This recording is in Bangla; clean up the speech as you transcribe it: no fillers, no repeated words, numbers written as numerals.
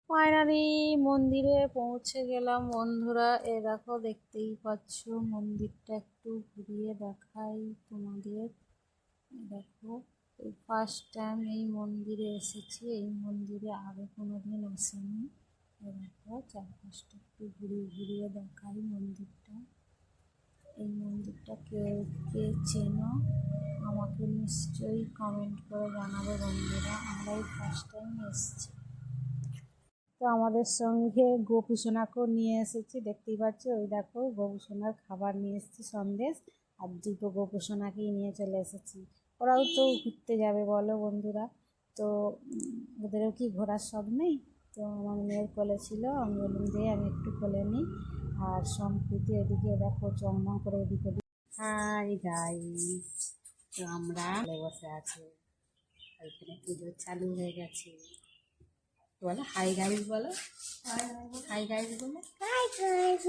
ফাইনালি মন্দিরে পৌঁছে গেলাম বন্ধুরা। এ দেখো, দেখতেই পাচ্ছ মন্দিরটা, একটু ঘুরিয়ে দেখাই তোমাদের। দেখো, এই ফার্স্ট টাইম এই মন্দিরে এসেছি। এই মন্দিরে আগে কোনোদিন আসেনি। দেখো, চারপাশটা একটু ঘুরিয়ে ঘুরিয়ে দেখাই মন্দিরটা। এই মন্দিরটা কে কে চেনো আমাকে নিশ্চয়ই কমেন্ট করে জানাবে বন্ধুরা। আমরা এই ফার্স্ট টাইম এসেছি। তো আমাদের সঙ্গে গোপু সোনাকেও নিয়ে এসেছি, দেখতেই পাচ্ছ। ওই দেখো, গোপু সোনার খাবার নিয়ে এসেছি, সন্দেশ। আর দুটো গোপু সোনাকেই নিয়ে চলে এসেছি। ওরাও তো ঘুরতে যাবে বলো বন্ধুরা। তো ওদেরও কি ঘোরার শখ নেই? তো আমার মেয়ের কোলে ছিল, আমি বললাম যে আমি একটু কোলে নিই। আর সম্প্রীতি এদিকে দেখো চমচম করে এদিকে ওদিক। হাই গাইস, তো আমরা বসে আছি, ওইখানে পুজো চালু হয়ে গেছে। বলো হাই গাইস, বলো হাই গাইস, বলো হাই গাইস।